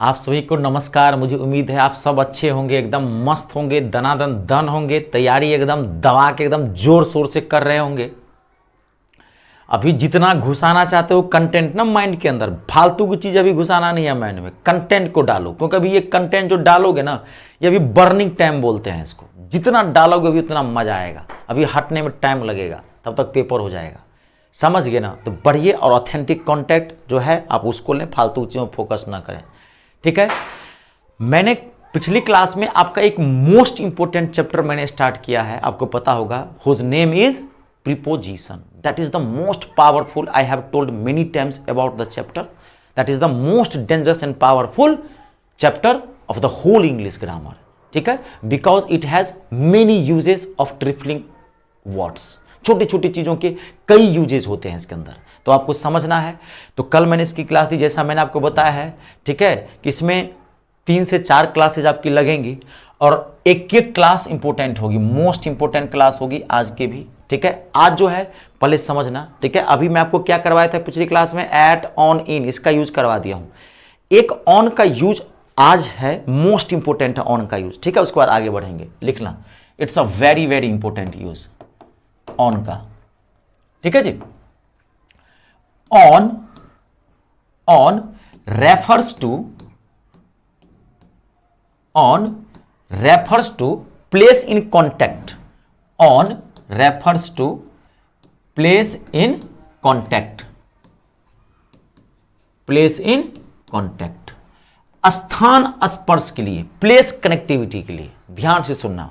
आप सभी को नमस्कार। मुझे उम्मीद है आप सब अच्छे होंगे, एकदम मस्त होंगे, दनादन दन होंगे, तैयारी एकदम दबा के एकदम जोर शोर से कर रहे होंगे। अभी जितना घुसाना चाहते हो कंटेंट ना माइंड के अंदर, फालतू की चीज़ अभी घुसाना नहीं है माइंड में, कंटेंट को डालो। क्योंकि अभी ये कंटेंट जो डालोगे ना, ये अभी बर्निंग टाइम बोलते हैं इसको। जितना डालोगे अभी उतना मजा आएगा, अभी हटने में टाइम लगेगा, तब तक पेपर हो जाएगा। समझ गए ना? तो बढ़िए और ऑथेंटिक कॉन्टेंट जो है आप उसको लें, फालतू चीज़ों पर फोकस ना करें। ठीक है। मैंने पिछली क्लास में आपका एक मोस्ट इंपोर्टेंट चैप्टर मैंने स्टार्ट किया है, आपको पता होगा, whose name is preposition. That is the most powerful, I have told many times about the chapter. That is the most dangerous and powerful chapter of the whole English grammar. ठीक है, because it has many uses of tripling words. छोटी छोटी चीज़ों के कई uses होते हैं इसके अंदर, तो आपको समझना है। तो कल मैंने इसकी क्लास दी, जैसा मैंने आपको बताया है। ठीक है, कि इसमें 3 से 4 क्लासेज आपकी लगेंगी और एक एक क्लास इंपॉर्टेंट होगी, मोस्ट इंपॉर्टेंट क्लास होगी आज के भी। ठीक है, आज जो है पहले समझना। ठीक है, अभी मैं आपको क्या करवाया था पिछली क्लास में, एट, ऑन, इन, इसका यूज करवा दिया हूं। एक ऑन का यूज आज है, मोस्ट इंपॉर्टेंट है ऑन का यूज। ठीक है, उसके बाद आगे बढ़ेंगे। लिखना, it's a very very important use on का। ठीक है जी। on refers to place in contact. On refers to place in contact. place in contact, स्थान स्पर्श के लिए, प्लेस कनेक्टिविटी के लिए। ध्यान से सुनना।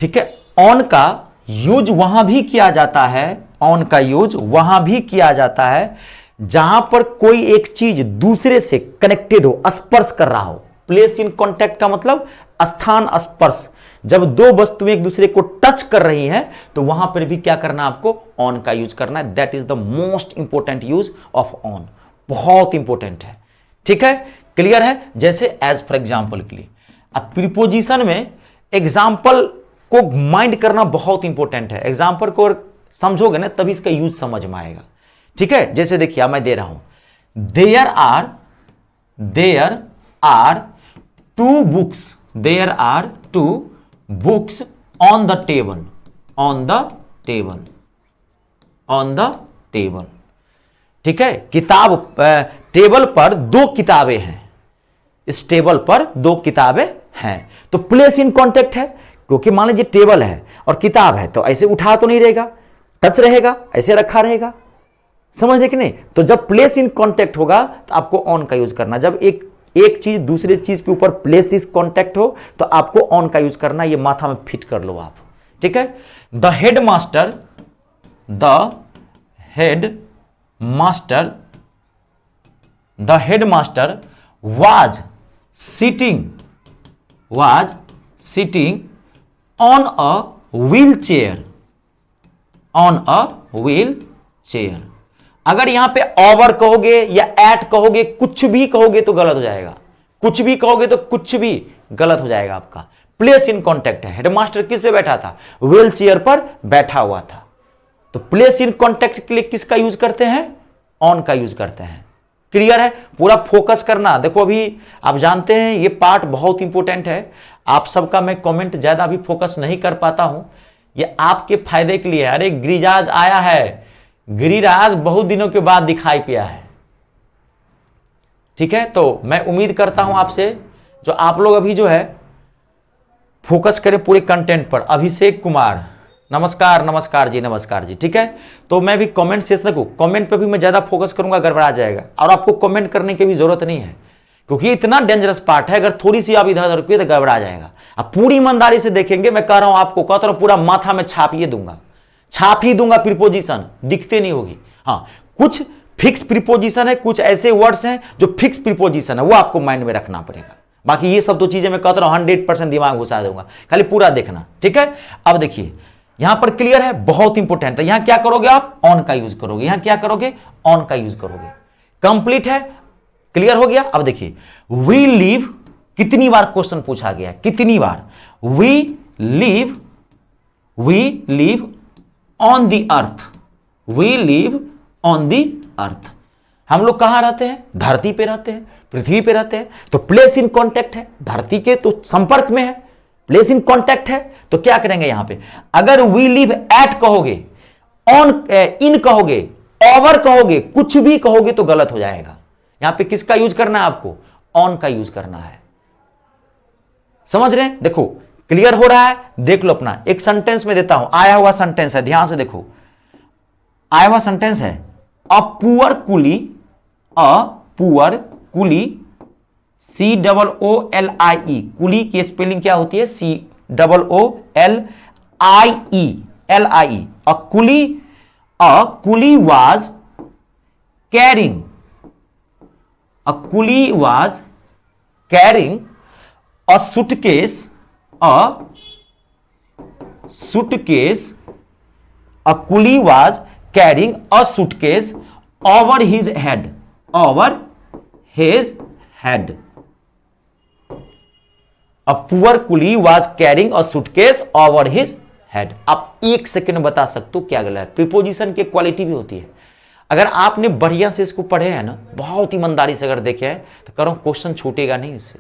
ठीक है, ऑन का यूज वहां भी किया जाता है, ऑन का यूज वहां भी किया जाता है जहां पर कोई एक चीज दूसरे से कनेक्टेड हो, स्पर्श कर रहा हो। प्लेस इन कॉन्टैक्ट का मतलब स्थान स्पर्श। जब दो वस्तुएं एक दूसरे को टच कर रही हैं तो वहां पर भी क्या करना, आपको ऑन का यूज करना है। That is the most important use of on, बहुत इंपॉर्टेंट है। ठीक है, क्लियर है? जैसे एज फॉर एग्जाम्पल के लिए, अब प्रीपोजिशन में एग्जाम्पल को माइंड करना बहुत इंपॉर्टेंट है। एग्जाम्पल को समझोगे ना तभी इसका यूज समझ में आएगा। ठीक है, जैसे देखिए मैं दे रहा हूं, there are two books, there are two books on the table, on the table, on the table. ठीक है, किताब, टेबल पर 2 किताबें हैं, इस टेबल पर 2 किताबें हैं। तो प्लेस इन कॉन्टेक्ट है, क्योंकि मान लीजिए टेबल है और किताब है, तो ऐसे उठा तो नहीं रहेगा, टच रहेगा, ऐसे रखा रहेगा। समझ रहे कि नहीं? तो जब प्लेस इन कॉन्टेक्ट होगा तो आपको ऑन का यूज करना। जब एक चीज दूसरे चीज के ऊपर प्लेस इस कॉन्टेक्ट हो तो आपको ऑन का यूज करना। ये माथा में फिट कर लो आप। ठीक है, the head master was sitting on a wheel chair, on a wheel chair. अगर यहां पे ओवर कहोगे या एट कहोगे, कुछ भी कहोगे तो गलत हो जाएगा, कुछ भी कहोगे तो कुछ भी गलत हो जाएगा आपका। प्लेस इन कॉन्टेक्ट है। हेडमास्टर किस पे बैठा था? व्हील चेयर पर बैठा हुआ था। तो प्लेस इन कॉन्टेक्ट के लिए किसका यूज करते हैं? ऑन का यूज करते हैं। क्लियर है? पूरा फोकस करना। देखो अभी आप जानते हैं ये पार्ट बहुत इंपॉर्टेंट है। आप सबका मैं कमेंट ज्यादा भी फोकस नहीं कर पाता हूं, ये आपके फायदे के लिए। अरे गिरिराज आया है, गिरिराज बहुत दिनों के बाद दिखाई पिया है। ठीक है, तो मैं उम्मीद करता हूं आपसे, जो आप लोग अभी जो है फोकस करें पूरे कंटेंट पर। अभिषेक कुमार, नमस्कार, नमस्कार जी, नमस्कार जी। ठीक है, तो मैं भी कमेंट सेक्शन को, कमेंट पे भी मैं ज्यादा फोकस करूंगा, गड़बड़ा जाएगा। और आपको कमेंट करने की भी जरूरत नहीं है, क्योंकि इतना डेंजरस पार्ट है, अगर थोड़ी सी आप इधर उधर किए तो गड़बड़ा जाएगा। अब पूरी ईमानदारी से देखेंगे, मैं कह रहा हूं आपको, कहता हूं पूरा माथा में छाप ही दूंगा। प्रीपोजिशन दिखते नहीं होगी। हाँ, कुछ फिक्स प्रीपोजिशन है, कुछ ऐसे वर्ड्स हैं जो फिक्स प्रीपोजिशन है, वो आपको माइंड में रखना पड़ेगा। बाकी ये सब तो चीजें मैं कहता हूं 100% दिमाग घुसा दूंगा, खाली पूरा देखना। ठीक है, अब देखिए यहां पर क्लियर है, बहुत इंपॉर्टेंट है। यहां क्या करोगे आप? ऑन का यूज करोगे। यहां क्या करोगे? ऑन का यूज करोगे। कंप्लीट है, क्लियर हो गया? अब देखिए, वी लीव, कितनी बार क्वेश्चन पूछा गया, कितनी बार? We live on the earth, we live on the earth. हम लोग कहां रहते हैं? धरती पे रहते हैं, पृथ्वी पे रहते हैं, तो प्लेस इन कांटेक्ट है, धरती के तो संपर्क में है, प्लेस इन कांटेक्ट है, तो क्या करेंगे यहां पे? अगर वी लिव एट कहोगे, ऑन इन कहोगे, ओवर कहोगे, कुछ भी कहोगे तो गलत हो जाएगा। यहां पे किसका यूज करना है आपको? ऑन का यूज करना है। समझ रहे हैं? देखो क्लियर हो रहा है? देख लो अपना एक सेंटेंस में देता हूं, आया हुआ सेंटेंस है, ध्यान से देखो। आया हुआ सेंटेंस है, a poor coolie, a poor coolie, COOLIE, कुली की स्पेलिंग क्या होती है? COOLIE, a coolie was carrying, a coolie was carrying a suitcase, a coolie was carrying a suitcase over his head, over his head. A poor coolie was carrying a suitcase over his head. आप एक second बता सकते हो क्या गलत है? Preposition की quality भी होती है। अगर आपने बढ़िया से इसको पढ़े हैं ना, बहुत ईमानदारी से अगर देखे हैं, तो करो क्वेश्चन छूटेगा नहीं इससे।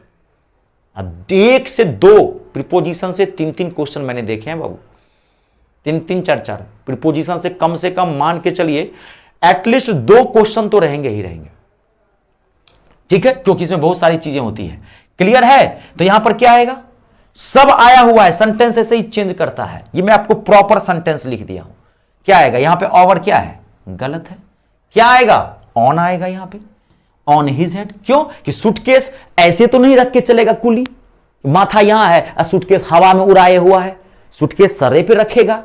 एक से दो प्रीपोजिशन से तीन तीन क्वेश्चन मैंने देखे हैं बाबू, तीन तीन चार चार प्रीपोजिशन से कम मान के चलिए एटलीस्ट दो क्वेश्चन तो रहेंगे ही रहेंगे, ठीक है, क्योंकि इसमें बहुत सारी चीजें होती है। क्लियर है? तो यहां पर क्या आएगा? सब आया हुआ है, सेंटेंस ऐसे ही चेंज करता है। ये मैं आपको प्रॉपर सेंटेंस लिख दिया हूं। क्या आएगा यहां पे? ओवर क्या है? गलत है। क्या आएगा? ऑन आएगा यहां पे, ऑन हिज हेड। क्यों? कि सूटकेस ऐसे तो नहीं रख के चलेगा कुली, माथा यहां है, सूटकेस हवा में उड़ाए हुआ है, सूटकेस सरे पे रखेगा।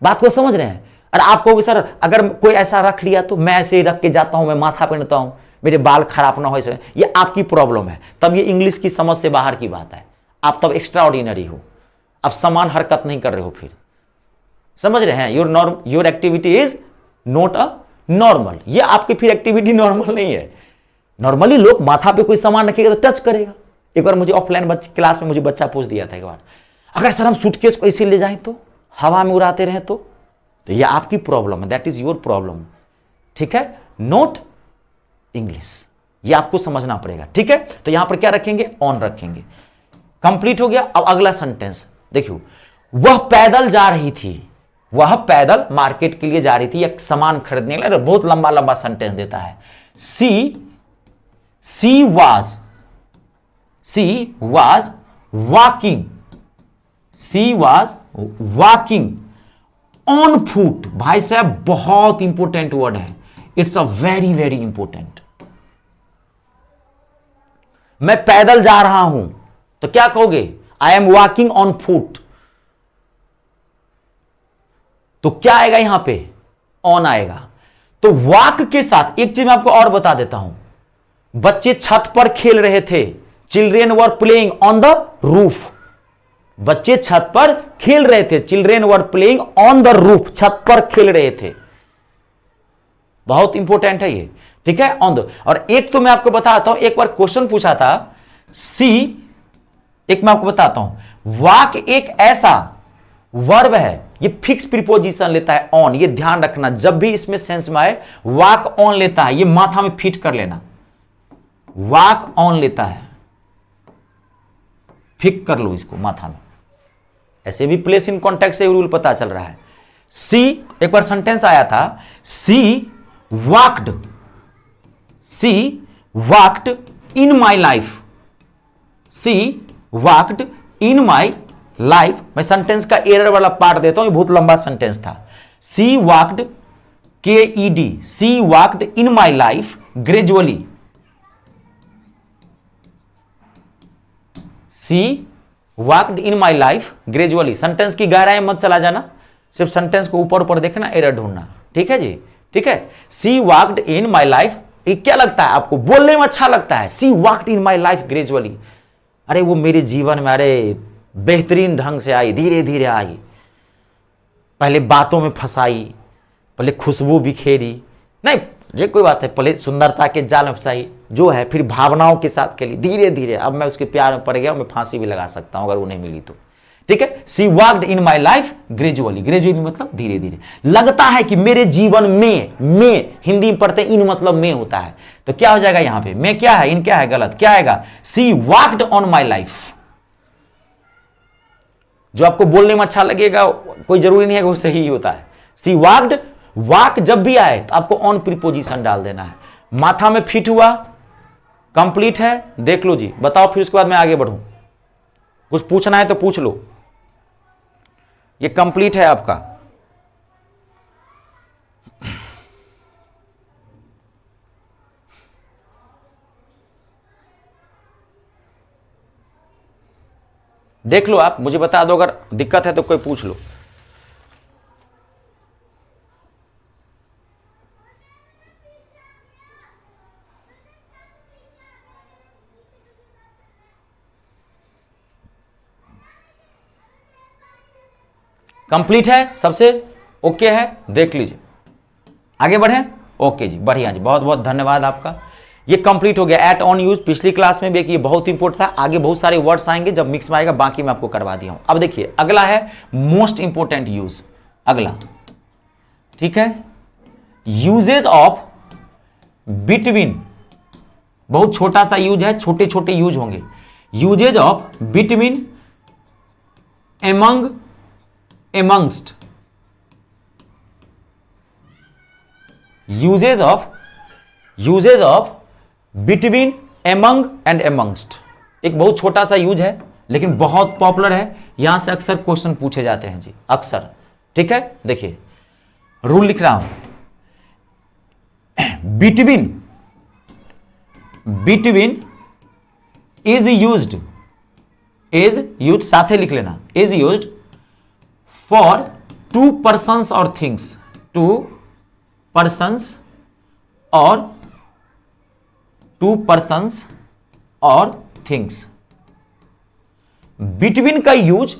बात को समझ रहे हैं? और आप कहोगे सर अगर कोई ऐसा रख लिया तो मैं ऐसे ही रख के जाता हूं, मैं माथा पहनता हूं, मेरे बाल खराब ना हो, ऐसे ये आपकी प्रॉब्लम है। तब ये इंग्लिश की समझ से बाहर की बात है, आप तब एक्स्ट्रा ऑर्डिनरी हो, आप समान हरकत नहीं कर रहे हो। फिर समझ रहे हैं? Your activity is not a normal. ये आपकी फिर एक्टिविटी नॉर्मल नहीं है। नॉर्मली लोग माथा पे कोई सामान रखेगा तो टच करेगा। एक बार मुझे ऑफलाइन क्लास में मुझे बच्चा पूछ दिया था एक बार, अगर सर हम सूटकेस को ऐसे ले जाएं तो हवा में उड़ाते रहे तो ये आपकी प्रॉब्लम है, दैट इज योर प्रॉब्लम, ठीक है, नॉट इंग्लिश। ये आपको समझना पड़ेगा, ठीक है। तो यहां पर क्या रखेंगे? ऑन रखेंगे। कंप्लीट हो गया। अब अगला सेंटेंस देखियो, वह पैदल जा रही थी, वह पैदल मार्केट के लिए जा रही थी, एक सामान खरीदने के लिए। बहुत लंबा लंबा सेंटेंस देता है। सी was walking on foot। भाई साहब बहुत इंपॉर्टेंट वर्ड है, it's a very very important. मैं पैदल जा रहा हूं तो क्या कहोगे? I am walking on foot. तो क्या आएगा यहां पे? ऑन आएगा। तो वॉक के साथ एक चीज मैं आपको और बता देता हूं, बच्चे छत पर खेल रहे थे, children were playing on the roof. बच्चे छत पर खेल रहे थे, children were playing on the roof, छत पर खेल रहे थे। बहुत इंपॉर्टेंट है ये, ठीक है, ऑन द। और एक तो मैं आपको बताता हूं, एक बार क्वेश्चन पूछा था एक मैं आपको बताता हूं, वॉक एक ऐसा वर्ब है, ये फिक्स प्रीपोजिशन लेता है ऑन। ये ध्यान रखना, जब भी इसमें सेंस में आए वॉक ऑन लेता है, ये माथा में फिट कर लेना, वॉक ऑन लेता है, फिट कर लो इसको माथा में। ऐसे भी प्लेस इन कॉन्टेक्ट से रूल पता चल रहा है। एक बार सेंटेंस आया था, she walked in my life, she walked in my life. मैं सेंटेंस का एरर वाला पार्ट देता हूं, ये बहुत लंबा सेंटेंस था। She walked KED, she walked in my life gradually. She walked in my life gradually. Sentence की गहराई मत चला जाना, सिर्फ सेंटेंस को ऊपर ऊपर देखना, एरर ढूंढना, ठीक है जी, ठीक है। She walked in my life, क्या लगता है आपको? बोलने में अच्छा लगता है, she walked in my life gradually. अरे वो मेरे जीवन में अरे बेहतरीन ढंग से आई, धीरे धीरे आई, पहले बातों में फंसाई, पहले खुशबू बिखेरी, नहीं ये कोई बात है, पहले सुंदरता के जाल में फंसाई, जो है फिर भावनाओं के साथ खेली, धीरे धीरे अब मैं उसके प्यार में पड़ गया, मैं फांसी भी लगा सकता हूं अगर वो नहीं मिली तो, ठीक है, she walked in my life gradually, gradually मतलब धीरे धीरे, लगता है कि मेरे जीवन में हिंदी में पढ़ते इन मतलब में होता है, तो क्या हो जाएगा यहां पे, में क्या है, इन क्या है, गलत, क्या आएगा, सी वॉक्ड ऑन माई लाइफ। जो आपको बोलने में अच्छा लगेगा कोई जरूरी नहीं है वो सही ही होता है। सी वॉक्ड, वॉक जब भी आए तो आपको ऑन प्रीपोजिशन डाल देना है। माथा में फिट हुआ, कंप्लीट है, देख लो जी, बताओ, फिर उसके बाद मैं आगे बढ़ूं, कुछ पूछना है तो पूछ लो। ये कंप्लीट है आपका। देख लो आप, मुझे बता दो, अगर दिक्कत है तो कोई पूछ लो। कंप्लीट है सबसे, ओके है, देख लीजिए, आगे बढ़े। ओके जी, बढ़िया जी, बहुत बहुत धन्यवाद आपका। ये कंप्लीट हो गया। एट ऑन यूज पिछली क्लास में भी एक ये बहुत इंपॉर्टेंट था, आगे बहुत सारे वर्ड्स आएंगे जब मिक्स में आएगा, बाकी मैं आपको करवा दिया हूं। अब देखिए अगला है मोस्ट इंपॉर्टेंट यूज, अगला, ठीक है, यूजेज ऑफ बिटवीन, बहुत छोटा सा यूज है, छोटे छोटे यूज होंगे। Uses of between, among, amongst, uses of between, among and amongst, एक बहुत छोटा सा यूज है लेकिन बहुत पॉपुलर है, यहां से अक्सर क्वेश्चन पूछे जाते हैं जी, अक्सर, ठीक है। देखिए रूल लिख रहा हूं, बिटवीन इज यूज्ड, साथे लिख लेना, is used for two persons or things, two persons or things। Between का यूज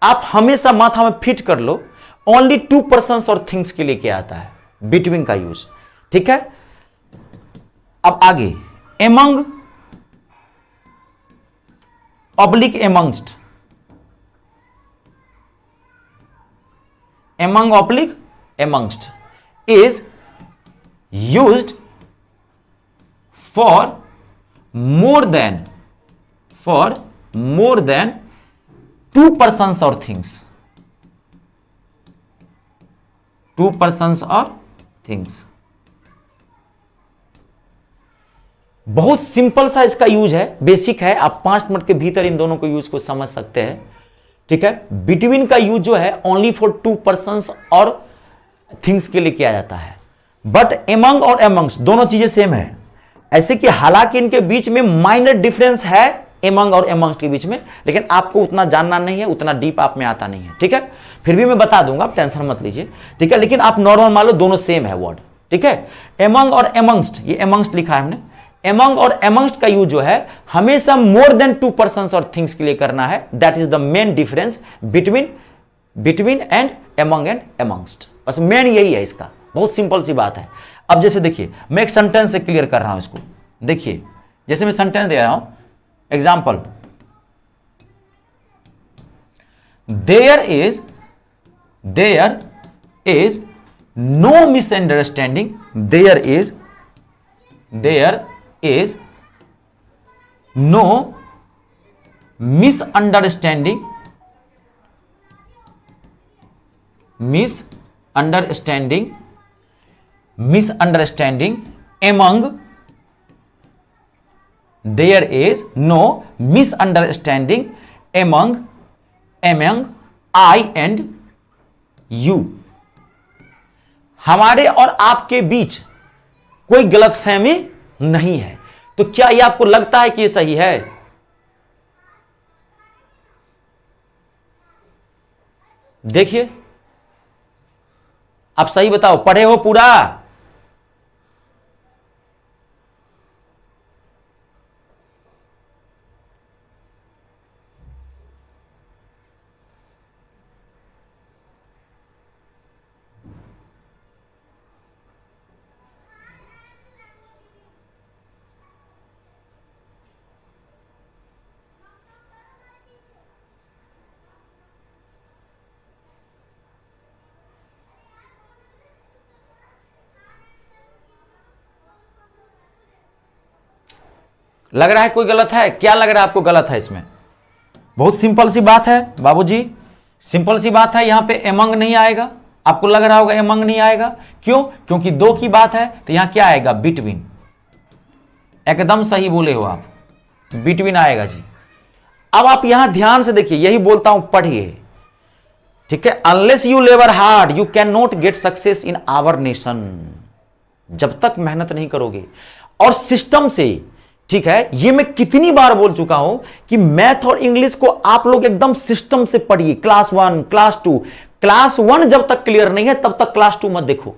आप हमेशा माथा में फिट कर लो, ओनली टू पर्सन्स और थिंग्स के लिए क्या आता है, बिटवीन का यूज, ठीक है। अब आगे among, oblique amongst, among oblique amongst is used for more than two persons or things, two persons or things। बहुत सिंपल सा इसका यूज है, बेसिक है, आप 5 मिनट के भीतर इन दोनों को यूज को समझ सकते हैं, ठीक है। बिटवीन का यूज जो है ओनली फॉर टू पर्सन्स और थिंग्स के लिए किया जाता है, बट एमंग और एमंग्स दोनों चीजें सेम है, ऐसे कि हालांकि इनके बीच में माइनर डिफरेंस है एमंग और एमंग्स के बीच में, लेकिन आपको उतना जानना नहीं है, उतना डीप आप में आता नहीं है, ठीक है। फिर भी मैं बता दूंगा, आप टेंशन मत लीजिए, ठीक है, लेकिन आप नॉर्मल मान लो दोनों सेम है वर्ड, ठीक है। एमंग और एमंग्स, ये एमंग्स लिखा है हमने, एमंग और एमंग्स्ट का यूज जो है हमेशा मोर देन टू पर्सन्स और थिंग्स के लिए करना है, that is the main difference between and among and amongst, बस मेन यही है इसका, बहुत सिंपल सी बात है। अब जैसे देखिए मैं एक सेंटेंस से क्लियर कर रहा हूं इसको, देखिए जैसे मैं सेंटेंस दे रहा हूं, example, there is no misunderstanding, there is no misunderstanding among, there is no misunderstanding among I and you, हमारे और आपके बीच कोई गलतफहमी नहीं है। तो क्या यह आपको लगता है कि यह सही है? देखिए आप सही बताओ, पढ़े हो पूरा? लग रहा है कोई गलत है? क्या लग रहा है आपको गलत है इसमें? बहुत सिंपल सी बात है बाबूजी, सिंपल सी बात है। यहां पे एमंग नहीं आएगा, आपको लग रहा होगा एमंग नहीं आएगा, क्यों? क्योंकि दो की बात है, तो यहां क्या आएगा? बिटवीन। एकदम सही बोले हो आप, बिटवीन आएगा जी। अब आप यहां ध्यान से देखिए, यही बोलता हूं, पढ़िए, ठीक है। Unless you labour hard you can not get success in our nation. जब तक मेहनत नहीं करोगे और सिस्टम से, ठीक है, ये मैं कितनी बार बोल चुका हूं कि मैथ और इंग्लिश को आप लोग एकदम सिस्टम से पढ़िए। क्लास 1, क्लास 2, क्लास 1 जब तक क्लियर नहीं है तब तक क्लास 2 मत देखो।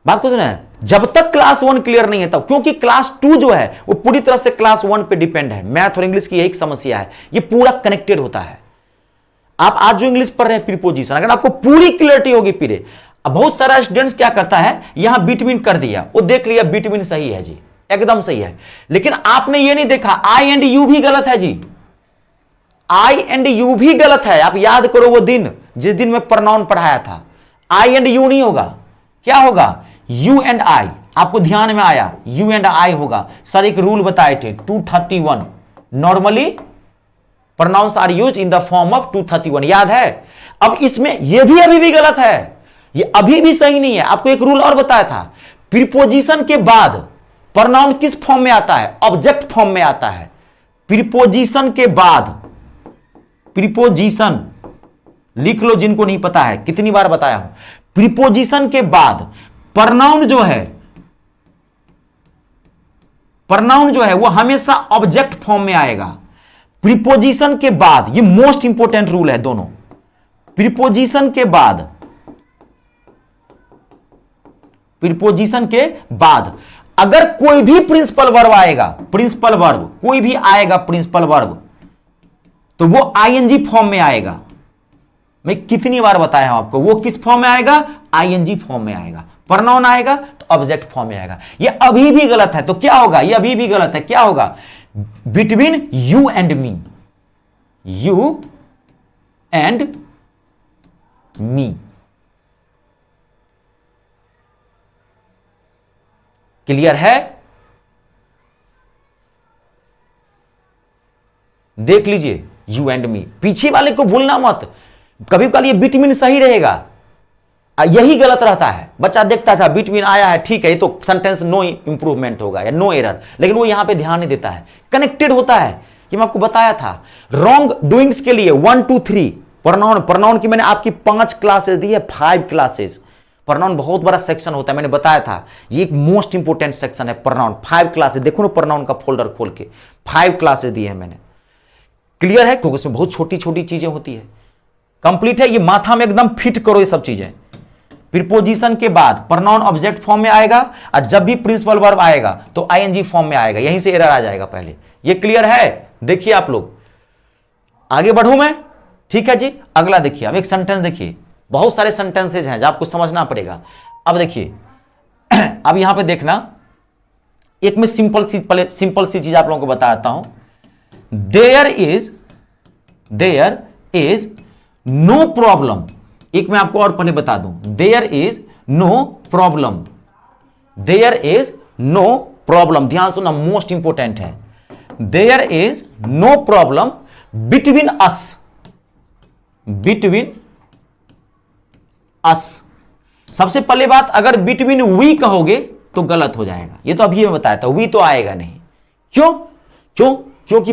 बात को सुना है? जब तक क्लास 1 क्लियर नहीं है तब, क्योंकि क्लास 2 जो है वो पूरी तरह से क्लास 1 पे डिपेंड है। मैथ और इंग्लिश की यही समस्या है, ये पूरा कनेक्टेड होता है। आप आज जो इंग्लिश पढ़ रहे हैं प्रीपोजिशन, अगर आपको पूरी क्लियरिटी होगी पीरे। अब बहुत सारा स्टूडेंट्स क्या करता है, यहां बिटवीन कर दिया, वो देख लिया बिटवीन सही है जी, एकदम सही है, लेकिन आपने ये नहीं देखा आई एंड यू भी गलत है जी। आई एंड यू भी गलत है। आप याद करो वो दिन जिस दिन मैं प्रोनाउन पढ़ाया था, आई एंड यू नहीं होगा, क्या होगा? You and I. आपको ध्यान में आया? यू एंड आई होगा। सर एक रूल बताए थे 231, normally pronouns are used in the form of 231, याद है? अब इसमें यह भी अभी भी गलत है, ये अभी भी सही नहीं है। आपको एक रूल और बताया था, प्रीपोजिशन के बाद प्रोनाउन किस फॉर्म में आता है? ऑब्जेक्ट फॉर्म में आता है। प्रीपोजिशन के बाद, प्रीपोजिशन लिख लो जिनको नहीं पता है, कितनी बार बताया हूं। प्रीपोजिशन के बाद प्रोनाउन जो है, प्रोनाउन जो है वो हमेशा ऑब्जेक्ट फॉर्म में आएगा। प्रीपोजिशन के बाद, ये मोस्ट इंपोर्टेंट रूल है दोनों। प्रीपोजिशन के बाद, प्रीपोजिशन के बाद अगर कोई भी प्रिंसिपल वर्ब आएगा, प्रिंसिपल वर्ब कोई भी आएगा, प्रिंसिपल वर्ब, तो वो आईएनजी फॉर्म में आएगा। मैं कितनी बार बताया हूं आपको, वो किस फॉर्म में आएगा? आईएनजी फॉर्म में आएगा। प्रोनाउन आएगा तो ऑब्जेक्ट फॉर्म में आएगा। ये अभी भी गलत है, तो क्या होगा? ये अभी भी गलत है, क्या होगा? Between you and me, you and me. Clear है? देख लीजिए, यू एंड मी, पीछे वाले को भूलना मत। कभी कभी ये बिटवीन सही रहेगा, यही गलत रहता है। बच्चा देखता है बिटवीन आया है, ठीक है, ये तो सेंटेंस नो इंप्रूवमेंट होगा या नो एरर, लेकिन वो यहां पे ध्यान नहीं देता है। कनेक्टेड होता है, ये मैं आपको बताया था। रॉन्ग डूइंग्स के लिए 1 2 3 प्रोनाउन, प्रोनाउन की मैंने आपकी 5 क्लासेस दी है, 5 क्लासेस। प्रोनाउन बहुत बड़ा सेक्शन होता है, मैंने बताया था, ये एक मोस्ट इंपोर्टेंट सेक्शन है प्रोनाउन। 5 क्लासेस, देखो ना प्रोनाउन का फोल्डर खोल के, 5 क्लासेस दी है मैंने। क्लियर है? क्योंकि उसमें बहुत छोटी छोटी चीजें होती है। कंप्लीट है? ये माथा में एकदम फिट करो ये सब चीजें। प्रीपोजिशन के बाद प्रोनाउन ऑब्जेक्ट फॉर्म में आएगा, और जब भी प्रिंसिपल वर्ब आएगा तो आईएनजी फॉर्म में आएगा। यहीं से एरर आ जाएगा पहले। ये क्लियर है? देखिए आप लोग, आगे बढ़ूं मैं, ठीक है जी। अगला देखिए, अब एक सेंटेंस देखिए, बहुत सारे सेंटेंसेज हैं जो आपको समझना पड़ेगा। अब देखिए, अब यहां पे देखना, एक मैं सिंपल सी चीज आप लोगों को बताता हूं। There is no problem. एक मैं आपको और पहले बता दूं, there is no problem, there is no problem. ध्यान सुनना, मोस्ट इंपोर्टेंट है। There is no problem between us, between us. सबसे पहले बात, अगर बिटवीन वी कहोगे तो गलत हो जाएगा। ये तो अभी मैं बताया था, वी तो आएगा नहीं। क्यों? क्योंकि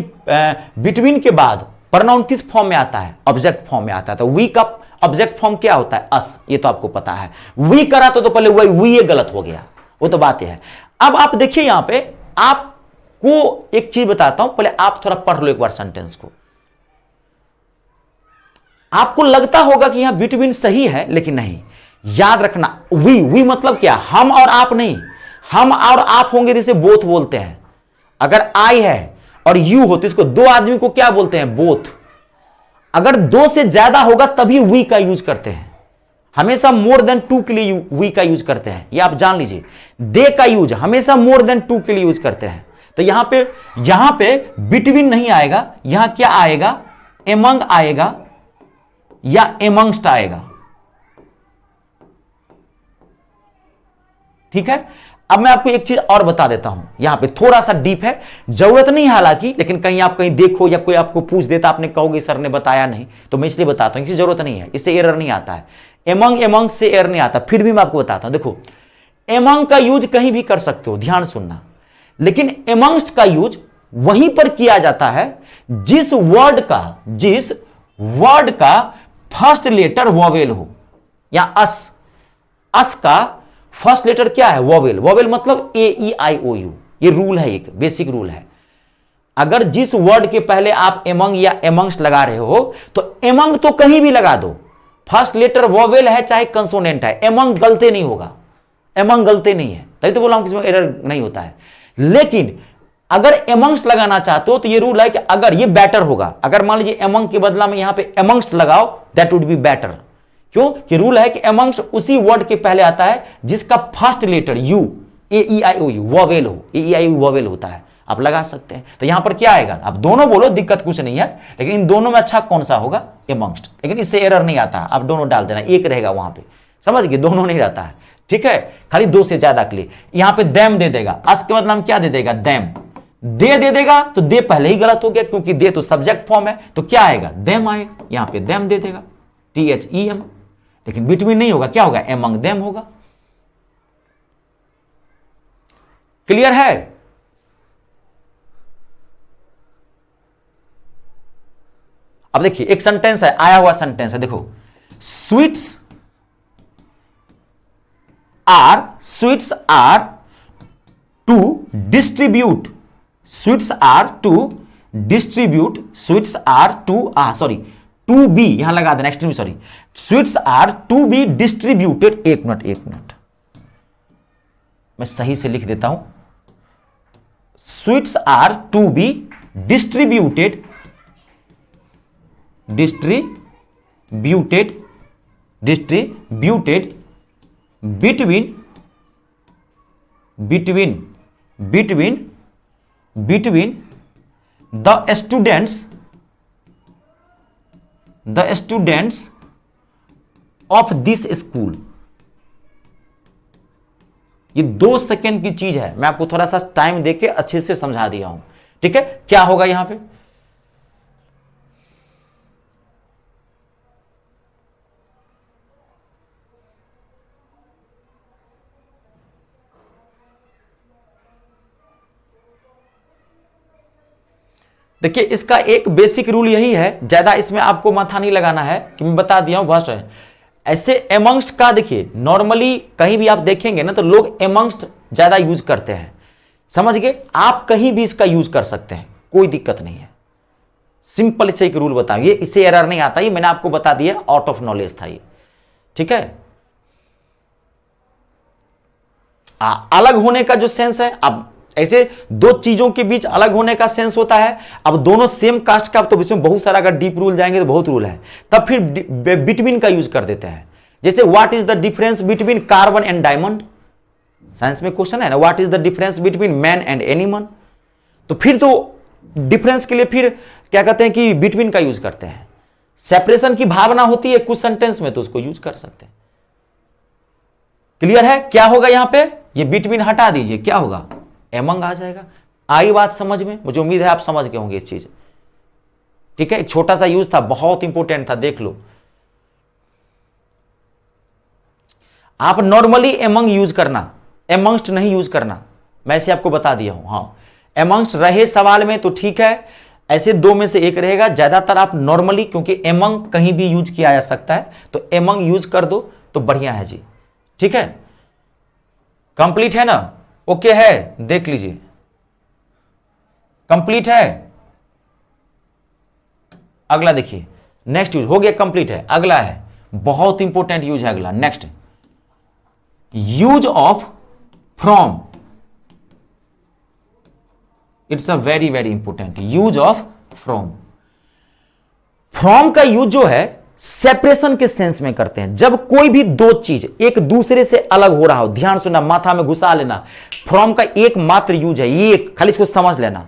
बिटवीन के बाद प्रोनाउन किस फॉर्म में आता है? ऑब्जेक्ट फॉर्म में आता है। तो वी का ऑब्जेक्ट फॉर्म क्या होता है? अस। ये तो आपको पता है। वी करा तो पहले वी ये गलत हो गया, वो तो बात है। अब आप देखिए यहां पे, आपको एक चीज बताता हूं, पहले आप थोड़ा पढ़ लो एक बार सेंटेंस को। आपको लगता होगा कि यहां बिटवीन सही है, लेकिन नहीं। याद रखना, वी मतलब क्या? हम और आप नहीं। हम और आप होंगे जिसे बोथ बोलते हैं। अगर आई है और यू हो तो इसको, दो आदमी को क्या बोलते हैं? बोथ। अगर 2 से ज्यादा होगा तभी वी का यूज करते हैं। हमेशा मोर देन 2 के लिए वी का यूज करते हैं, ये आप जान लीजिए। दे का यूज हमेशा मोर देन 2 के लिए यूज करते हैं। तो यहां पे बिटवीन नहीं आएगा, यहां क्या आएगा? एमंग आएगा या एमंगस्ट आएगा। ठीक है? अब मैं आपको एक चीज और बता देता हूं, यहां पे थोड़ा सा डीप है, जरूरत नहीं हालांकि, लेकिन कहीं आप कहीं देखो या कोई आपको पूछ देता, आपने कहोगे सर ने बताया नहीं, तो मैं इसलिए बताता हूं, इसकी जरूरत नहीं है, इससे एरर नहीं आता है। एमंग से एरर नहीं आता, फिर भी मैं आपको बताता हूं। देखो, एमंग का यूज कहीं भी कर सकते हो, ध्यान सुनना, लेकिन एमंग्स्ट का यूज वहीं पर किया जाता है जिस वर्ड का फर्स्ट लेटर वोवेल हो, या अस का फर्स्ट लेटर क्या है? वोवेल। वोवेल मतलब AEIOU, ये रूल है, एक बेसिक रूल है। अगर जिस वर्ड के पहले आप एमंग या एमंग्स्ट लगा रहे हो, तो एमंग तो कहीं भी लगा दो, फर्स्ट लेटर वोवेल है चाहे कंसोनेंट है, एमंग गलती नहीं होगा, एमंग गलती नहीं है, तभी तो बोला हूं किसी में एरर नहीं होता है। लेकिन अगर एमंग्स्ट लगाना चाहते हो तो ये रूल है कि अगर ये बेटर होगा, अगर मान लीजिए एमंग के बदला में यहां पे एमंग्स्ट लगाओ, दैट वुड बी बेटर। क्यों? कि रूल है कि एमंग्स्ट उसी वर्ड के पहले आता है जिसका first letter U, AEIOU vowel हो, AEIOU वोवेल होता है, आप लगा सकते हैं। तो यहां पर क्या आएगा? आप दोनों बोलो, दिक्कत कुछ नहीं है, लेकिन इन दोनों में अच्छा कौन सा होगा? एमंग्स्ट। लेकिन इससे एरर नहीं आता, आप दोनों डाल देना, एक रहेगा वहां पे, समझ गए? दोनों नहीं रहता है, ठीक है, खाली दो से ज्यादा के लिए। यहां पे दैम दे देगा, अस के मतलब हम क्या दे देगा? दैम। दे देगा तो दे पहले ही गलत हो गया, क्योंकि दे तो सब्जेक्ट फॉर्म है, तो क्या आएगा? देम आएगा, यहां पे देम दे देगा, THEM। लेकिन बिटवीन नहीं होगा, क्या होगा? एमंग देम होगा। क्लियर है? अब देखिए, एक सेंटेंस है, आया हुआ सेंटेंस है, देखो, sweets are to distribute, sweets are to be, यहां लगा देना extreme, sorry, sweets are to be distributed. एक मिनट मैं सही से लिख देता हूं, sweets are to be distributed between the students of this school। ये 2 सेकेंड की चीज है, मैं आपको थोड़ा सा टाइम देके अच्छे से समझा दिया हूं, ठीक है? क्या होगा यहां पे? देखिए, इसका एक बेसिक रूल यही है, ज्यादा इसमें आपको माथा नहीं लगाना है, कि मैं बता दिया हूं, बस है। ऐसे एमंग्स्ट का देखिए, नॉर्मली कहीं भी आप देखेंगे ना, तो लोग एमंग्स्ट ज्यादा यूज करते हैं, समझ गए? आप कहीं भी इसका यूज कर सकते हैं, कोई दिक्कत नहीं है। सिंपल से एक रूल बताऊं, ये इससे एरर नहीं आता, ये मैंने आपको बता दिया, आउट ऑफ नॉलेज था ये, ठीक है? अलग होने का जो सेंस है, अब ऐसे दो चीजों के बीच अलग होने का सेंस होता है। अब दोनों सेम कास्ट का, तो इसमें बहुत सारा, अगर डीप रूल जाएंगे तो बहुत रूल है, तब फिर बिटवीन का यूज कर देते हैं। जैसे what is the difference between carbon and diamond, science में क्वेश्चन है ना, what is the difference between man and animal, तो फिर तो डिफरेंस के लिए फिर क्या कहते हैं कि बिटवीन का यूज करते हैं। सेपरेशन की भावना होती है कुछ सेंटेंस में, तो उसको यूज कर सकते हैं। क्लियर है? क्या होगा यहां पे? ये बिटवीन हटा दीजिए, क्या होगा? एमंग आ जाएगा। आई बात समझ में? मुझे उम्मीद है आप समझ गए होंगे इस चीज, ठीक है? एक छोटा सा यूज था, बहुत इंपॉर्टेंट था, देख लो। आप नॉर्मली एमंग यूज करना, एमंग्स्ट नहीं यूज करना, मैं ऐसे आपको बता दिया हूं। हाँ, एमंग्स्ट रहे सवाल में तो ठीक है, ऐसे दो में से एक रहेगा। ज्यादातर आप नॉर्मली, क्योंकि एमंग कहीं भी यूज किया जा सकता है, तो एमंग यूज कर दो तो बढ़िया है जी, ठीक है? कंप्लीट है ना? ओके है, देख लीजिए, कंप्लीट है। अगला देखिए, नेक्स्ट यूज हो गया, कंप्लीट है। अगला है, बहुत इंपॉर्टेंट यूज है अगला, next, use of from. It's a very very important use of from. From का यूज जो है सेपरेशन के सेंस में करते हैं, जब कोई भी दो चीज एक दूसरे से अलग हो रहा हो। ध्यान सुनना, माथा में घुसा लेना, फ्रॉम का एक मात्र यूज है, ये खाली इसको समझ लेना।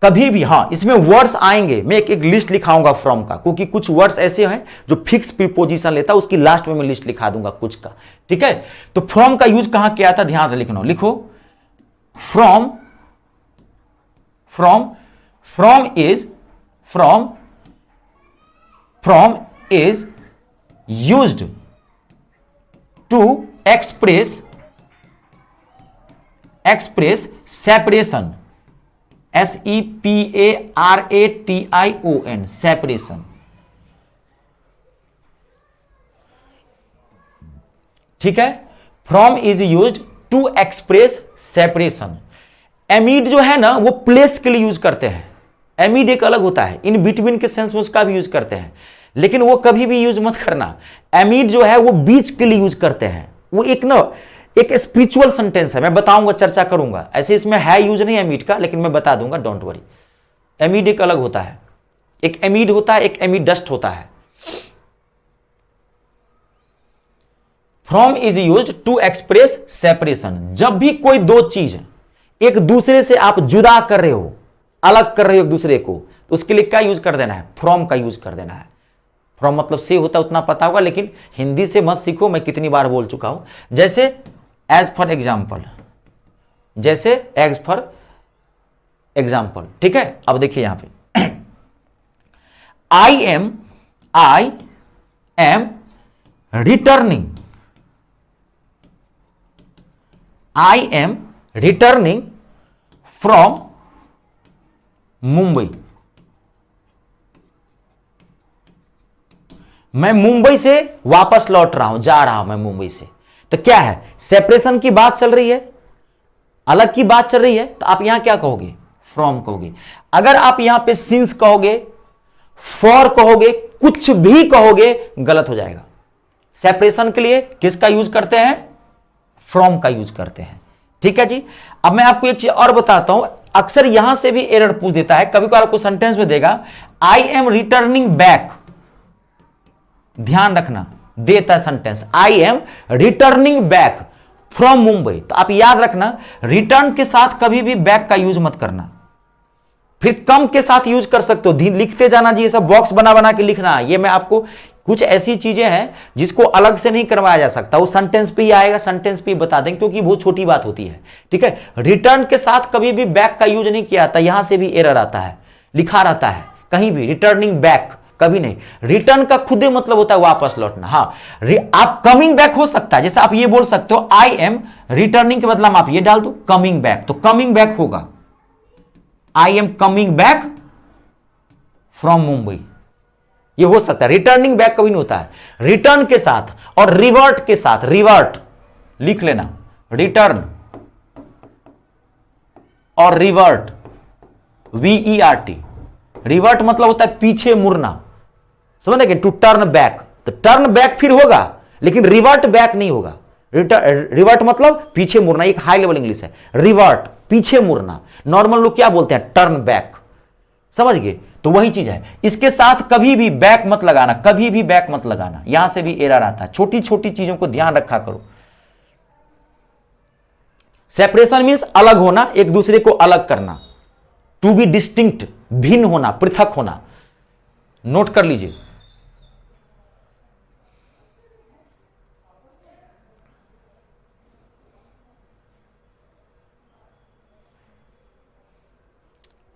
कभी भी, हाँ इसमें वर्ड्स आएंगे, मैं एक लिस्ट लिखाऊंगा फ्रॉम का, क्योंकि कुछ वर्ड्स ऐसे हैं जो फिक्स प्रीपोजिशन लेता है, उसकी लास्ट में मैं लिस्ट लिखा दूंगा कुछ का, ठीक है। तो फ्रॉम का यूज कहां किया था, ध्यान से लिखना, लिखो from, from, from is, from, from is used to express, express separation, SEPARATION, separation, ठीक है। From is used to express separation. Amid जो है ना वो प्लेस के लिए यूज करते हैं, एमिड एक अलग होता है, इन बिटवीन के सेंस में उसका भी यूज करते हैं, लेकिन वो कभी भी यूज मत करना। एमिड जो है वो बीच के लिए यूज करते हैं, वो एक स्पिरिचुअल सेंटेंस है, मैं बताऊंगा, चर्चा करूंगा, ऐसे इसमें है यूज नहीं एमिड का, लेकिन मैं बता दूंगा, डोंट वरी। एमिड एक अलग होता है, एक एमिड होता है, एक एमिडस्ट होता है। From is used to express separation. जब भी कोई दो चीज एक दूसरे से आप जुदा कर रहे हो, अलग कर रहे हो एक दूसरे को, तो उसके लिए क्या यूज कर देना है, फ्रॉम का यूज कर देना है। फ्रॉम मतलब से होता है, उतना पता होगा, लेकिन हिंदी से मत सीखो, मैं कितनी बार बोल चुका हूं। जैसे एज फॉर एग्जाम्पल, जैसे एज फॉर एग्जाम्पल, ठीक है। अब देखिए यहां पे I am returning, I am returning from Mumbai. मैं मुंबई से वापस लौट रहा हूं, जा रहा हूं मैं मुंबई से। तो क्या है, सेपरेशन की बात चल रही है, अलग की बात चल रही है, तो आप यहां क्या कहोगे, फ्रॉम कहोगे। अगर आप यहां पे सिंस कहोगे, फॉर कहोगे, कुछ भी कहोगे, गलत हो जाएगा। सेपरेशन के लिए किसका यूज करते हैं, फ्रॉम का यूज करते हैं, ठीक है जी। अब मैं आपको एक चीज और बताता हूं, अक्सर यहां से भी एरर पूछ देता है, कभी कभार आपको सेंटेंस में देगा आई एम रिटर्निंग बैक, ध्यान रखना, देता है sentence I am returning back from Mumbai, तो आप याद रखना रिटर्न के साथ कभी भी बैक का यूज मत करना। फिर कम के साथ यूज कर सकते हो, लिखते जाना जी, ये सब बॉक्स बना बना के लिखना, ये मैं आपको कुछ ऐसी चीजें हैं जिसको अलग से नहीं करवाया जा सकता, वो सेंटेंस पे ही आएगा, सेंटेंस पे ही बता देंगे, क्योंकि बहुत छोटी बात होती है, ठीक है। रिटर्न के साथ कभी भी बैक का यूज नहीं किया जाता, यहां से भी एरर आता है, लिखा रहता है कहीं भी रिटर्निंग बैक, कभी नहीं। रिटर्न का खुद ही मतलब होता है वापस लौटना। हाँ, आप कमिंग बैक हो सकता है, जैसे आप ये बोल सकते हो आई एम रिटर्निंग के बदला आप ये डाल दो कमिंग बैक, तो कमिंग बैक होगा I am coming back from Mumbai, ये हो सकता है। रिटर्निंग बैक कभी नहीं होता है, रिटर्न के साथ और रिवर्ट के साथ, रिवर्ट लिख लेना, रिटर्न और रिवर्ट, VERT, रिवर्ट मतलब होता है पीछे मुड़ना, समझ गए, टू टर्न बैक, तो टर्न बैक फिर होगा, लेकिन रिवर्ट बैक नहीं होगा। रिवर्ट मतलब पीछे मुड़ना, एक हाई लेवल इंग्लिश है, रिवर्ट पीछे मुड़ना, नॉर्मल लोग क्या बोलते हैं, टर्न बैक, समझ गए। तो वही चीज है, इसके साथ कभी भी बैक मत लगाना, कभी भी बैक मत लगाना, यहां से भी एरर आता है। छोटी छोटी चीजों को ध्यान रखा करो। सेपरेशन मींस अलग होना, एक दूसरे को अलग करना, टू बी डिस्टिंक्ट, भिन्न होना, पृथक होना, नोट कर लीजिए।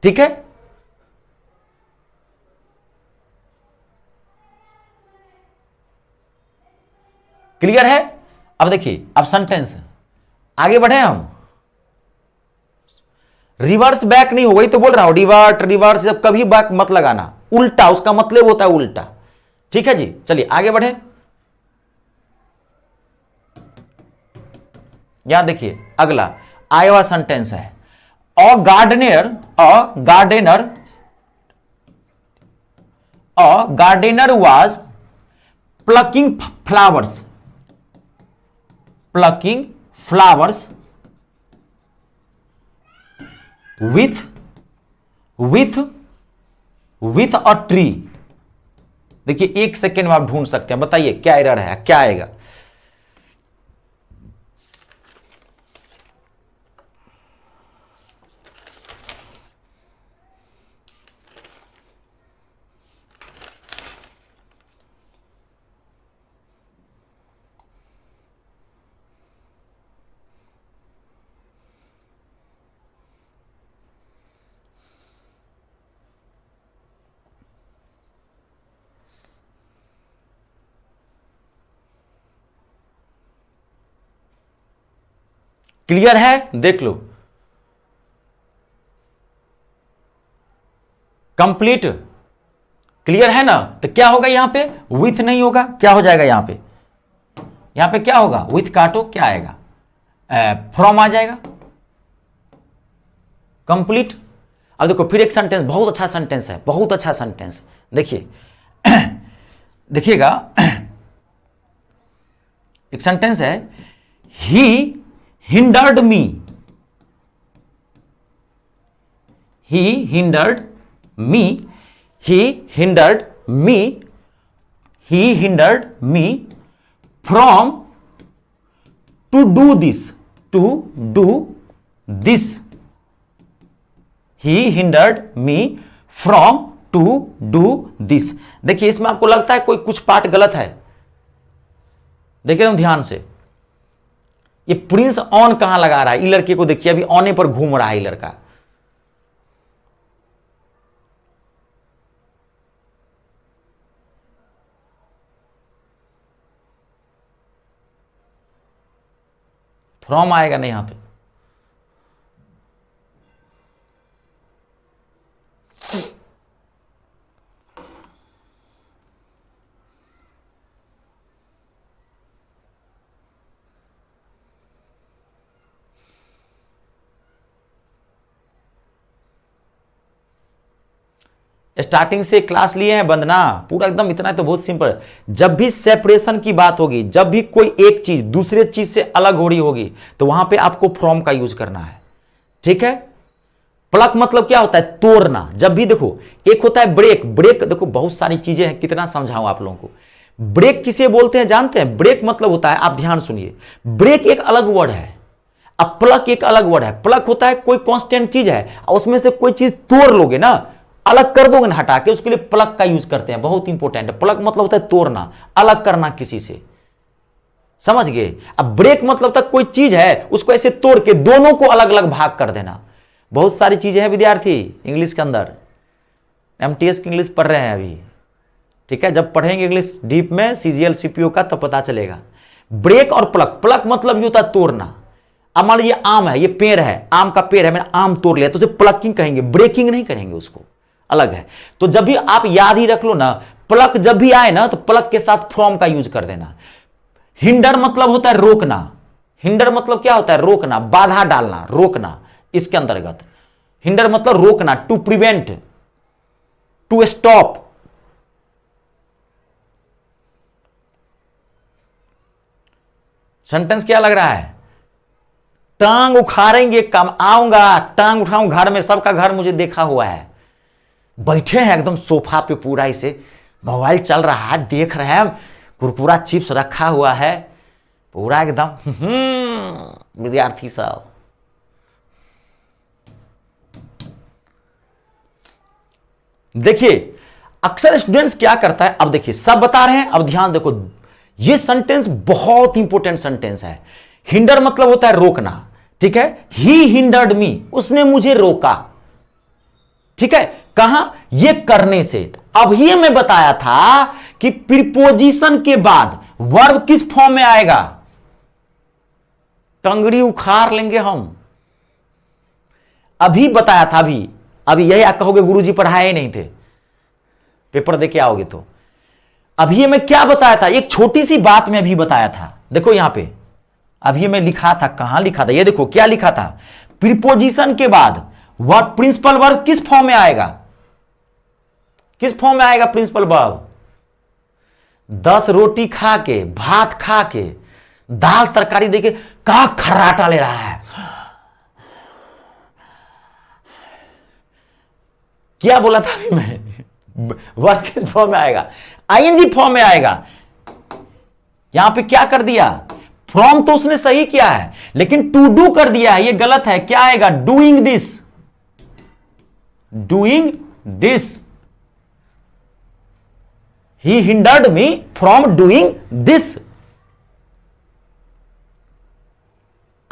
ठीक है, क्लियर है। अब देखिए, अब सेंटेंस आगे बढ़े हम, रिवर्स बैक नहीं हो गई तो बोल रहा हूं, रिवर्ट रिवर्स जब कभी बैक मत लगाना, उल्टा, उसका मतलब होता है उल्टा, ठीक है जी। चलिए आगे बढ़े, यहां देखिए अगला आया हुआ सेंटेंस है, a gardener, a gardener, a gardener was plucking flowers, plucking flowers with a tree। देखिए एक सेकेंड में आप ढूंढ सकते हैं, बताइए क्या एरर है, क्या आएगा। क्लियर है? देख लो, कंप्लीट। क्लियर है ना? तो क्या होगा यहां पे? विथ नहीं होगा, क्या हो जाएगा यहां पे? यहां पे क्या होगा? विथ काटो, क्या आएगा? फ्रॉम आ जाएगा। कंप्लीट। अब देखो फिर एक सेंटेंस, बहुत अच्छा सेंटेंस है, बहुत अच्छा सेंटेंस। देखिए देखिएगा, एक सेंटेंस है, he hindered me, he hindered me, he hindered me, he hindered me from to do this, to do this, he hindered me from to do this. देखिए इसमें आपको लगता है कोई कुछ पार्ट गलत है? देखिए तुम ध्यान से, ये प्रिंस ऑन कहां लगा रहा है? ई लड़के को देखिए, अभी ऑने पर घूम रहा है ई लड़का। फ्रॉम आएगा नहीं यहां पे। स्टार्टिंग से क्लास लिए हैं वंदना, पूरा एकदम इतना तो बहुत सिंपल। जब भी सेपरेशन की बात होगी, जब भी कोई एक चीज दूसरे चीज से अलग हो रही होगी, तो वहां पे आपको फ्रॉम का यूज करना है। ठीक है? प्लक मतलब क्या होता है? तोड़ना। जब भी देखो, एक होता है ब्रेक, ब्रेक देखो बहुत सारी चीजें हैं, कितना समझाऊं आप लोगों को। ब्रेक किसे बोलते हैं जानते हैं? ब्रेक मतलब होता है, आप ध्यान सुनिए, ब्रेक एक अलग वर्ड है, अब प्लक एक अलग वर्ड है। प्लक होता है कोई कांस्टेंट चीज है, उसमें से कोई चीज तोड़ लोगे ना, अलग कर दोगे ना हटा के, उसके लिए प्लग का यूज करते हैं, बहुत इंपॉर्टेंट है। प्लग मतलब होता है तोड़ना, अलग करना किसी से, समझ गए? अब ब्रेक मतलब तक कोई चीज है, उसको ऐसे तोड़ के दोनों को अलग अलग भाग कर देना। बहुत सारी चीजें हैं विद्यार्थी इंग्लिश के अंदर, एमटीएस की इंग्लिश पढ़ रहे हैं अभी, ठीक है? जब पढ़ेंगे इंग्लिश डीप में सीजीएल सीपीओ का, तब पता चलेगा। ब्रेक और प्लग, प्लग मतलब ये होता है तोड़ना। अब मान लीजिए आम है, ये पेड़ है, आम का पेड़ है, मैंने आम तोड़ लिया, तो उसे प्लकिंग कहेंगे, ब्रेकिंग नहीं करेंगे, उसको अलग है। तो जब भी आप याद ही रख लो ना, प्लक जब भी आए ना, तो प्लक के साथ फ्रॉम का यूज कर देना। हिंडर मतलब होता है रोकना, हिंडर मतलब क्या होता है? रोकना, बाधा डालना, रोकना, इसके अंतर्गत हिंडर मतलब रोकना, to prevent, to stop. Sentence क्या लग रहा है? टांग उखाड़ेंगे, काम आऊंगा, टांग उठाऊं, घर में सबका घर मुझे देखा हुआ है, बैठे हैं एकदम सोफा पे, पूरा इसे मोबाइल चल रहा है, देख रहे हैं, कुरकुरा चिप्स रखा हुआ है, पूरा एकदम विद्यार्थी सब। देखिए अक्सर स्टूडेंट्स क्या करता है, अब देखिए सब बता रहे हैं, अब ध्यान देखो, ये सेंटेंस बहुत इंपॉर्टेंट सेंटेंस है। हिंडर मतलब होता है रोकना, ठीक है? ही हिंडर्ड मी, उसने मुझे रोका, ठीक है? कहां? ये करने से। अब ये मैं बताया था कि प्रीपोजिशन के बाद वर्ब किस फॉर्म में आएगा? टंगड़ी उखाड़ लेंगे हम, अभी बताया था, अभी यही आप कहोगे गुरुजी पढ़ाए ही नहीं थे, पेपर देके आओगे तो। अभी मैं क्या बताया था? एक छोटी सी बात में अभी बताया था, देखो यहां पे अभी मैं लिखा था, कहां लिखा था, ये देखो क्या लिखा था? प्रीपोजिशन के बाद वर्ब, प्रिंसिपल वर्ब किस फॉर्म में आएगा? किस फॉर्म में आएगा प्रिंसिपल वर्ब? 10 रोटी खा के, भात खा के, दाल तरकारी देके, कहा खर्राटा ले रहा है, क्या बोला था अभी मैं? वर्ब किस फॉर्म में आएगा? आईएनजी फॉर्म में आएगा। यहां पे क्या कर दिया? फ्रॉम तो उसने सही किया है, लेकिन टू डू कर दिया है, ये गलत है। क्या आएगा? Doing this, doing this. He hindered me from doing this.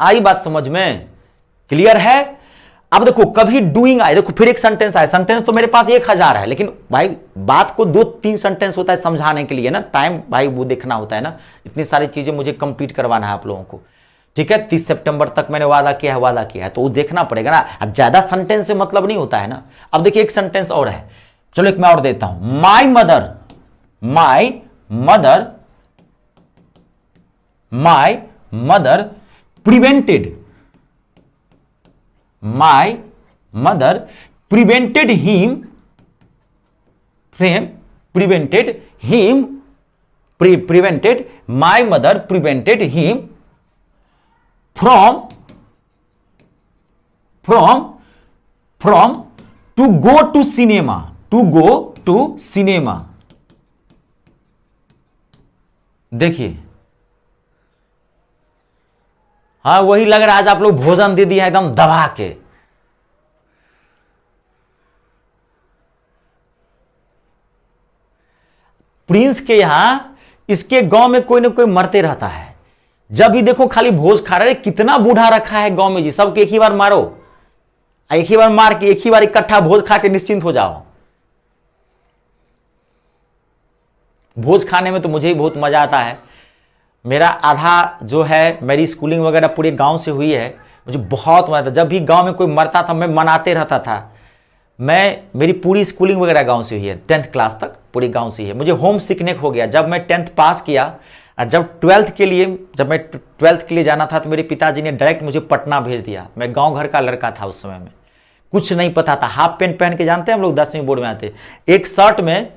आई बात समझ में? क्लियर है? अब देखो कभी डूइंग आए, देखो फिर एक सेंटेंस आए, सेंटेंस तो मेरे पास 1000 है, लेकिन भाई बात को 2-3 सेंटेंस होता है समझाने के लिए ना, टाइम भाई वो देखना होता है ना, इतनी सारी चीजें मुझे कंप्लीट करवाना है आप लोगों को, ठीक है, 30 सितंबर तक मैंने वादा किया है, तो वो देखना पड़ेगा ना। अब ज्यादा सेंटेंस से मतलब नहीं होता है ना। अब देखिए एक सेंटेंस और है, चलो एक मैं और देता हूं। My mother prevented him from to go to cinema, देखिए, हाँ वही लग रहा है आज आप लोग भोजन दे दिया एकदम दबा के। प्रिंस के यहां इसके गांव में कोई ना कोई मरते रहता है। जब भी देखो खाली भोज खा रहे, कितना बूढ़ा रखा है गांव में जी, सबके एक ही बार मारो, एक ही बार मार के एक ही बार इकट्ठा भोज खा के निश्चिंत हो जाओ। भोज खाने में तो मुझे ही बहुत मजा आता है। मेरा आधा जो है मेरी स्कूलिंग वगैरह पूरे गांव से हुई है, मुझे बहुत मजा आता। जब भी गांव में कोई मरता था मैं मनाते रहता था। मेरी पूरी स्कूलिंग वगैरह गांव से हुई है, 10th क्लास तक पूरी गांव से ही है। मुझे होम सिकनेस हो गया जब मैं 10th पास किया, और जब 12th के लिए जाना था तो मेरे पिताजी ने डायरेक्ट मुझे पटना भेज दिया। मैं गांव घर का लड़का था उस समय में, कुछ नहीं पता था। हाफ पैंट पहन के, जानते हैं हम लोग 10वीं बोर्ड में आते, एक शर्ट में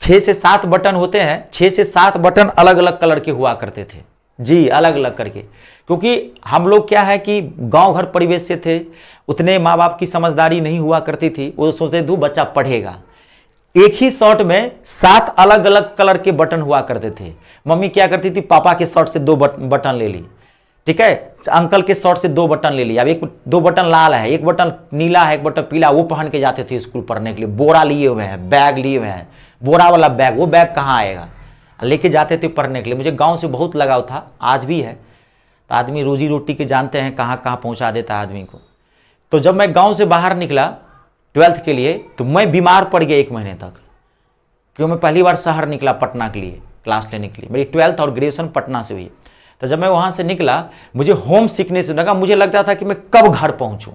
6 से 7 बटन होते हैं, 6 से 7 बटन अलग अलग कलर के हुआ करते थे जी, अलग अलग करके। क्योंकि हम लोग क्या है कि गांव घर परिवेश से थे, उतने माँ बाप की समझदारी नहीं हुआ करती थी। वो सोचते थे बच्चा पढ़ेगा। एक ही शर्ट में 7 अलग अलग कलर के बटन हुआ करते थे। मम्मी क्या करती थी, पापा के शर्ट से 2 बटन ले ली, ठीक है, अंकल के शर्ट से 2 बटन ले लिया। अब 2 बटन लाल है, एक बटन नीला है, एक बटन पीला, वो पहन के जाते थे स्कूल पढ़ने के लिए। बोरा लिए हुए हैं, बैग लिए हुए हैं, बोरा वाला बैग, वो बैग कहाँ आएगा, लेके जाते थे पढ़ने के लिए। मुझे गांव से बहुत लगाव था, आज भी है। तो आदमी रोजी रोटी के जानते हैं कहाँ कहाँ पहुँचा देता आदमी को। तो जब मैं गांव से बाहर निकला 12th के लिए, तो मैं बीमार पड़ गया 1 महीने तक, क्योंकि मैं पहली बार शहर निकला पटना के लिए क्लास लेने के लिए। मेरी 12th और ग्रेजुएशन पटना से हुई। तो जब मैं वहाँ से निकला मुझे होम सिकनेस लगा, मुझे लगता था कि मैं कब घर पहुँचूँ।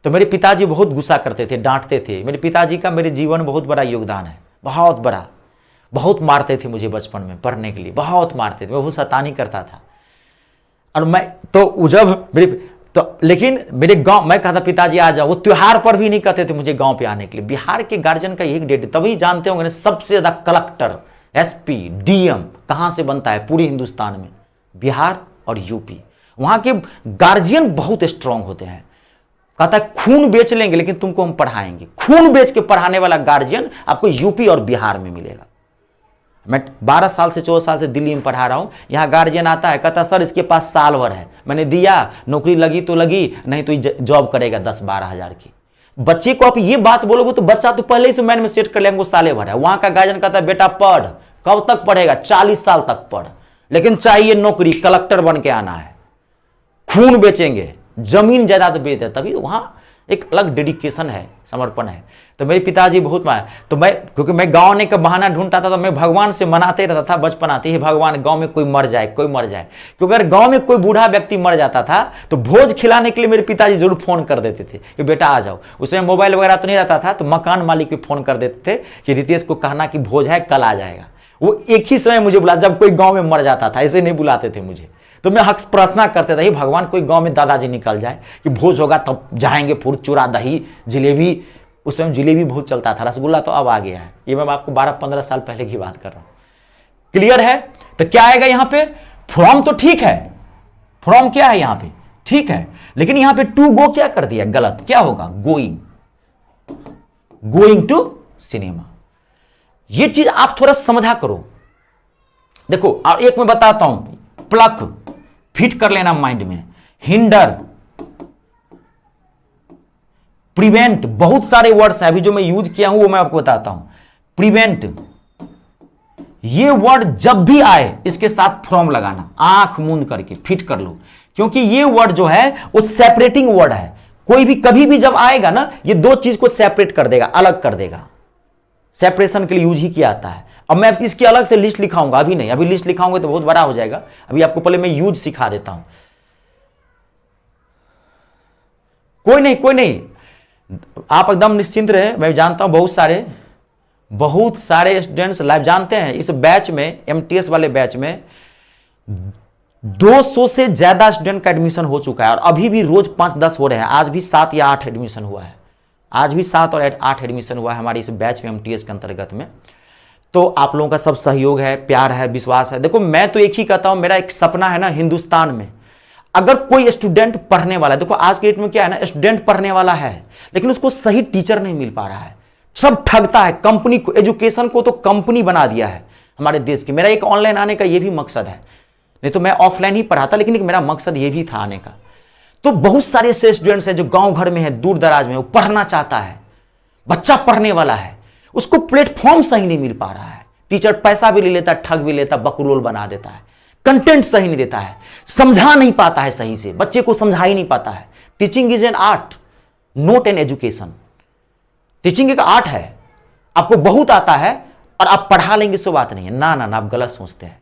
तो मेरे पिताजी बहुत गुस्सा करते थे, डांटते थे। मेरे पिताजी का मेरे जीवन में बहुत बड़ा योगदान है, बहुत बड़ा। बहुत मारते थे मुझे बचपन में पढ़ने के लिए, बहुत मारते थे, मैं बहुत शैतानी करता था। और मैं तो जब लेकिन मेरे गांव, मैं कहता पिताजी आ जाओ, वो त्योहार पर भी नहीं कहते थे मुझे गांव पे आने के लिए। बिहार के गार्जियन का एक डेट, तभी जानते होंगे सबसे ज्यादा कलेक्टर, एसपी, डीएम कहां से बनता है पूरे हिंदुस्तान में, बिहार और यूपी। वहां के गार्जियन बहुत स्ट्रांग होते हैं। कहता है खून बेच लेंगे लेकिन तुमको हम पढ़ाएंगे। खून बेच के पढ़ाने वाला गार्जियन आपको यूपी और बिहार में मिलेगा। मैं 12 साल से 14 साल से दिल्ली में पढ़ा रहा हूं। यहाँ गार्जियन आता है, कहता सर इसके पास साल भर है, मैंने दिया, नौकरी लगी तो लगी, नहीं तो जॉब करेगा 10-12 हजार की। बच्चे को आप ये बात बोलोगे तो बच्चा तो पहले ही से मैंने में सेट कर लेंगे, साले भर है। वहां का गार्जियन कहता है बेटा पढ़, कब तक पढ़ेगा, 40 साल तक पढ़, लेकिन चाहिए नौकरी, कलेक्टर बन के आना है। खून बेचेंगे, जमीन जायदाद बेच दे, तभी वहां एक अलग डेडिकेशन है, समर्पण है। तो मेरे पिताजी बहुत माने। तो मैं, क्योंकि मैं गांव आने का बहाना ढूंढता था, तो मैं भगवान से मनाते रहता था बचपन आते ही, भगवान गांव में कोई मर जाए, कोई मर जाए। क्योंकि अगर गांव में कोई बूढ़ा व्यक्ति मर जाता था तो भोज खिलाने के लिए मेरे पिताजी जरूर फोन कर देते थे कि बेटा आ जाओ। उसमें मोबाइल वगैरह तो नहीं रहता था, तो मकान मालिक भी फोन कर देते थे कि रितेश को कहना कि भोज है, कल आ जाएगा। वो एक ही समय मुझे बुला, जब कोई गाँव में मर जाता था, ऐसे नहीं बुलाते थे मुझे। तो मैं हक प्रार्थना करते थे भगवान कोई गांव में दादाजी निकल जाए कि भोज होगा तब जाएंगे, फूल चूड़ा दही जलेबी। उस समय जलेबी बहुत चलता था, रसगुल्ला तो अब आ गया है। ये मैं आपको 12-15 साल पहले की बात कर रहा हूं। क्लियर है? तो क्या आएगा यहां पे, फ्रॉम तो ठीक है, फ्रॉम क्या है यहां पे, ठीक है, लेकिन यहां पे टू गो क्या कर दिया, गलत। क्या होगा, गोइंग, गोइंग टू सिनेमा। ये चीज आप थोड़ा समझा करो। देखो और एक मैं बताता हूं, प्लक फिट कर लेना माइंड में, हिंडर, प्रिवेंट, बहुत सारे वर्ड्स हैं अभी जो मैं यूज किया हूं वो मैं आपको बताता हूं। प्रिवेंट, ये वर्ड जब भी आए इसके साथ फ्रॉम लगाना, आंख मूंद करके फिट कर लो, क्योंकि ये वर्ड जो है वो सेपरेटिंग वर्ड है। कोई भी कभी भी जब आएगा ना, ये 2 चीज को सेपरेट कर देगा, अलग कर देगा। सेपरेशन के लिए यूज ही किया आता है। अब मैं इसकी अलग से लिस्ट लिखाऊंगा, अभी नहीं, अभी लिस्ट लिखाऊंगा तो बहुत बड़ा हो जाएगा। अभी आपको पहले मैं यूज सिखा देता हूं। कोई नहीं, कोई नहीं, आप एकदम निश्चिंत रहे। मैं जानता हूं बहुत सारे स्टूडेंट्स लाइव जानते हैं, इस बैच में, एमटीएस वाले बैच में 200 से ज्यादा स्टूडेंट का एडमिशन हो चुका है और अभी भी रोज 5-10 हो रहे हैं। आज भी 7 या 8 एडमिशन हुआ है, आज भी 7 और 8 एडमिशन हुआ है हमारे इस बैच में, एमटीएस के अंतर्गत में। तो आप लोगों का सब सहयोग है, प्यार है, विश्वास है। देखो मैं तो एक ही कहता हूं, मेरा एक सपना है ना, हिंदुस्तान में अगर कोई स्टूडेंट पढ़ने वाला है, देखो आज के डेट में क्या है ना, स्टूडेंट पढ़ने वाला है लेकिन उसको सही टीचर नहीं मिल पा रहा है, सब ठगता है। कंपनी को, एजुकेशन को तो कंपनी बना दिया है हमारे देश की। मेरा एक ऑनलाइन आने का ये भी मकसद है, नहीं तो मैं ऑफलाइन ही पढ़ाता, लेकिन मेरा मकसद ये भी था आने का। तो बहुत सारे ऐसे स्टूडेंट्स हैं जो गांव घर में है, दूर दराज में, वो पढ़ना चाहता है, बच्चा पढ़ने वाला है, उसको प्लेटफॉर्म सही नहीं मिल पा रहा है। टीचर पैसा भी ले लेता है, ठग भी लेता, बकलोल बना देता है, कंटेंट सही नहीं देता है, समझा नहीं पाता है सही से, बच्चे को समझा ही नहीं पाता है। Teaching is an art, not an education. Teaching एक आर्ट है, आपको बहुत आता है और आप पढ़ा लेंगे सो बात नहीं है। ना ना ना, आप गलत सोचते हैं।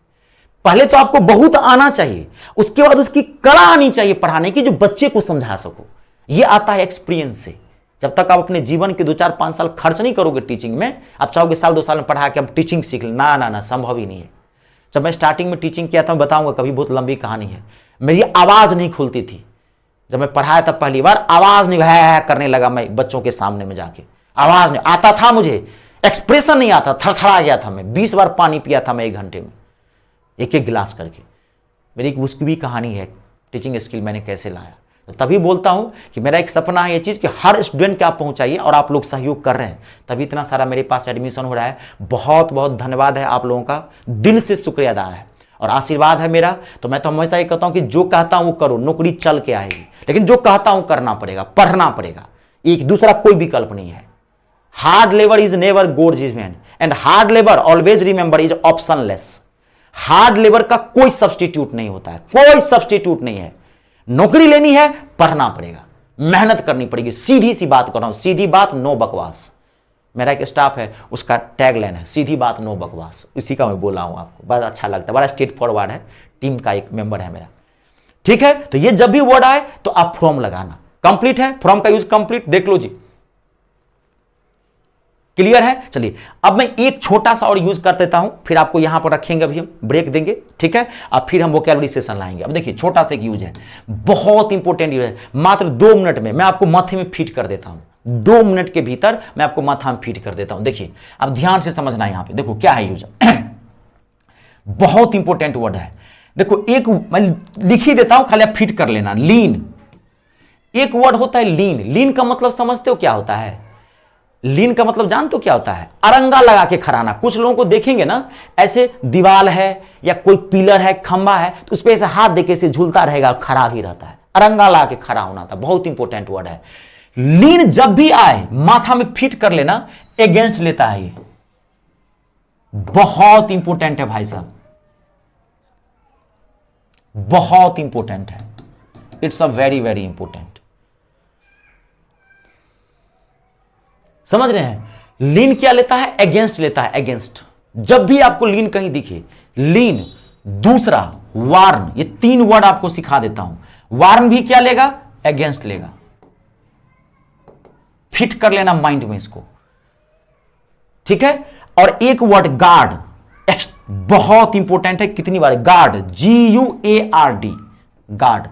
पहले तो आपको बहुत आना चाहिए, उसके बाद उसकी कला आनी चाहिए पढ़ाने की, जो बच्चे को समझा सको। यह आता है एक्सपीरियंस से। जब तक आप अपने जीवन के 2-4-5 साल खर्च नहीं करोगे टीचिंग में, आप चाहोगे साल 2 साल में पढ़ा के हम टीचिंग सीख लें, ना ना ना, संभव ही नहीं है। जब मैं स्टार्टिंग में टीचिंग किया था, मैं बताऊंगा कभी, बहुत लंबी कहानी है। मेरी आवाज नहीं खुलती थी जब मैं पढ़ाया था पहली बार, आवाज नहीं है करने लगा मैं बच्चों के सामने में जाके, आवाज नहीं आता था, मुझे एक्सप्रेशन नहीं आता, थरथरा गया था मैं। 20 बार पानी पिया था मैं 1 घंटे में, एक एक गिलास करके। मेरी उसकी भी कहानी है, टीचिंग स्किल मैंने कैसे लाया। तो तभी बोलता हूं कि मेरा एक सपना है ये चीज कि हर स्टूडेंट के आप पहुंचाइए, और आप लोग सहयोग कर रहे हैं, तभी इतना सारा मेरे पास एडमिशन हो रहा है। बहुत बहुत धन्यवाद है आप लोगों का, दिल से शुक्रिया अदा है और आशीर्वाद है मेरा। तो मैं तो हमेशा ये कहता हूं कि जो कहता हूं वो करो, नौकरी चल के आएगी, लेकिन जो कहता हूं करना पड़ेगा, पढ़ना पड़ेगा, एक दूसरा कोई विकल्प नहीं है। हार्ड लेबर इज नेवर गोर्जिजमेंट and hard labour always remember is optionless. Hard labour का कोई सब्स्टिट्यूट नहीं होता है, कोई सब्स्टिट्यूट नहीं है। नौकरी लेनी है, पढ़ना पड़ेगा, मेहनत करनी पड़ेगी। सीधी सी बात कर रहा हूं, सीधी बात, नो बकवास। मेरा एक स्टाफ है, उसका टैग लाइन है सीधी बात नो बकवास, इसी का मैं बोला हूं आपको, बड़ा अच्छा लगता है, बड़ा स्ट्रेट फॉरवर्ड है, टीम का एक मेंबर है मेरा। ठीक है, तो ये जब भी वर्ड आए तो आप फ्रॉम लगाना। कंप्लीट है, फ्रॉम का यूज कंप्लीट, देख लो जी, क्लियर है। चलिए अब मैं एक छोटा सा और यूज कर देता हूं, फिर आपको यहां पर रखेंगे, अभी हम ब्रेक देंगे, ठीक है। अब फिर हम वोकैबुलरी सेशन लाएंगे। अब देखिए छोटा सा एक यूज है, बहुत इंपॉर्टेंट यूज है, मात्र 2 मिनट में मैं आपको माथे में फिट कर देता हूं। 2 मिनट के भीतर मैं आपको माथा में फिट कर देता हूं। देखिए अब ध्यान से समझना, यहां पे देखो क्या है यूज बहुत इंपॉर्टेंट वर्ड है। देखो एक मैं लिख ही देता हूं, खाली आप फिट कर लेना। लीन, एक वर्ड होता है लीन। लीन का मतलब समझते हो क्या होता है? लीन का मतलब जानते हो क्या होता है? अरंगा लगा के खड़ाना। कुछ लोगों को देखेंगे ना, ऐसे दीवार है या कोई पिलर है, खंबा है, तो उस पर ऐसे हाथ देके से झूलता रहेगा और खड़ा भी रहता है। अरंगा लगा के खड़ा होना था, बहुत इंपॉर्टेंट वर्ड है। लीन जब भी आए माथा में फिट कर लेना, अगेंस्ट लेता है, ये बहुत इंपॉर्टेंट है भाई साहब, बहुत इंपॉर्टेंट है। It's a very very important. समझ रहे हैं? लीन क्या लेता है? अगेंस्ट लेता है, अगेंस्ट। जब भी आपको लीन कहीं दिखे, लीन, दूसरा वार्न, ये 3 वर्ड आपको सिखा देता हूं। वार्न भी क्या लेगा? अगेंस्ट लेगा। फिट कर लेना माइंड में इसको, ठीक है। और एक वर्ड गार्ड, बहुत इंपॉर्टेंट है। कितनी बार? Guard, GUARD, guard.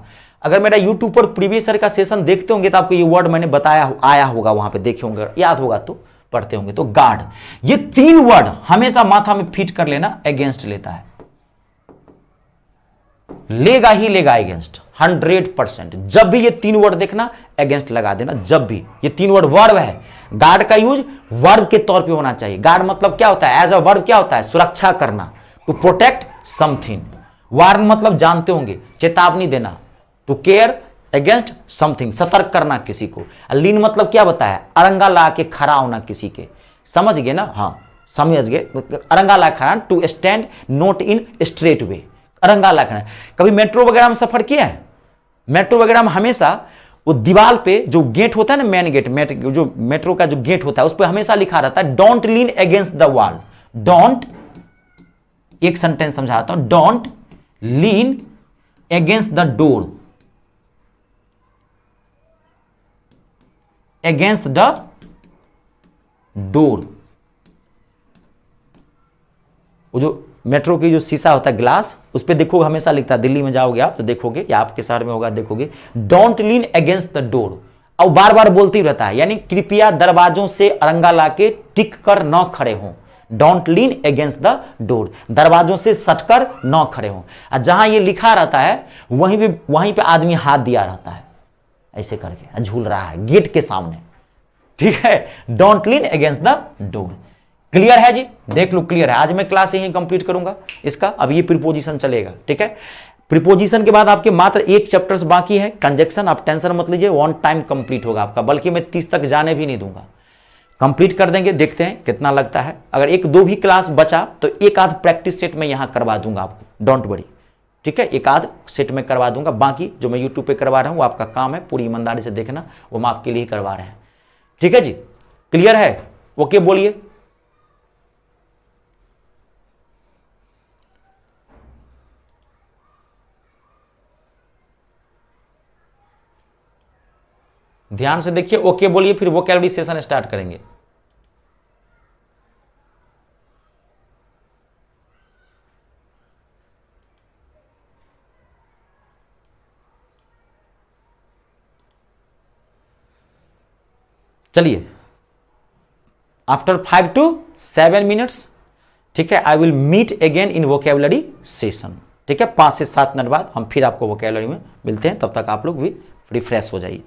अगर मेरा यूट्यूब पर प्रीवियस ईयर का सेशन देखते होंगे तो आपको ये वर्ड मैंने बताया, आया होगा, वहां पे देखे होंगे, याद होगा तो पढ़ते होंगे। तो गार्ड, ये 3 वर्ड हमेशा माथा में फिट कर लेना, अगेंस्ट लेता है, लेगा ही लेगा अगेंस्ट 100%। जब भी ये 3 वर्ड देखना, अगेंस्ट लगा देना। जब भी ये 3 वर्ड वर्ब है, गार्ड का यूज वर्ब के तौर पे होना चाहिए। गार्ड मतलब क्या होता है? एज अ वर्ब क्या होता है? सुरक्षा करना, टू प्रोटेक्ट समथिंग। वार्न मतलब जानते होंगे, चेतावनी देना, टू केयर अगेंस्ट समथिंग, सतर्क करना किसी को। लीन मतलब क्या बताया? अरंगा ला के खड़ा होना किसी के। समझ गए ना? हाँ समझ गए। अरंगा ला खड़ा, to stand not in straight way, अरंगा ला खड़ा। कभी मेट्रो वगैरह में सफर किया है? मेट्रो वगैरह में हमेशा वो दीवार पे जो गेट होता है ना, मेन गेट, जो मेट्रो का जो गेट होता है, उस पर हमेशा लिखा रहता है don't lean against the wall. Don't, एक सेंटेंस समझाता हूं, don't lean against the door. Against the door. वो जो मेट्रो की जो शीशा होता है ग्लास, उस पर देखोगे हमेशा लिखता है, दिल्ली में जाओगे आप तो देखोगे, या आपके शहर में होगा देखोगे, don't lean against the door. और बार बार बोलते ही रहता है, यानी कृपया दरवाजों से अरंगा लाके टिक कर न खड़े हों। Don't lean against the door, दरवाजों से सटकर न खड़े हों। और जहां ये लिखा रहता है वहीं पे आदमी हाथ दिया रहता है ऐसे करके, झूल रहा है गेट के सामने, ठीक है। Don't lean against the door. Clear है जी, देख लो क्लियर है। आज मैं क्लास यही कंप्लीट करूंगा इसका, अब ये प्रीपोजिशन चलेगा, ठीक है। प्रीपोजिशन के बाद आपके मात्र एक चैप्टर्स बाकी है, कंजक्शन। आप टेंशन मत लीजिए, वन टाइम कंप्लीट होगा आपका, बल्कि मैं 30 तक जाने भी नहीं दूंगा, कंप्लीट कर देंगे। देखते हैं कितना लगता है। अगर एक दो भी क्लास बचा तो एक आध प्रैक्टिस सेट में यहां करवा दूंगा आपको, डोंट वरी, ठीक है। एक आध सेट में करवा दूंगा, बाकी जो मैं यूट्यूब पे करवा रहा हूं वो आपका काम है, पूरी ईमानदारी से देखना, वो हम आपके लिए करवा रहे हैं, ठीक है जी। क्लियर है, ओके बोलिए। ध्यान से देखिए, ओके बोलिए, फिर वोकैबुलरी सेशन स्टार्ट करेंगे। चलिए, आफ्टर 5 to 7 मिनट्स, ठीक है, I will meet again in vocabulary session, ठीक है। 5 से 7 मिनट बाद हम फिर आपको वोकैबुलरी में मिलते हैं, तब तक आप लोग भी रिफ्रेश हो जाइए।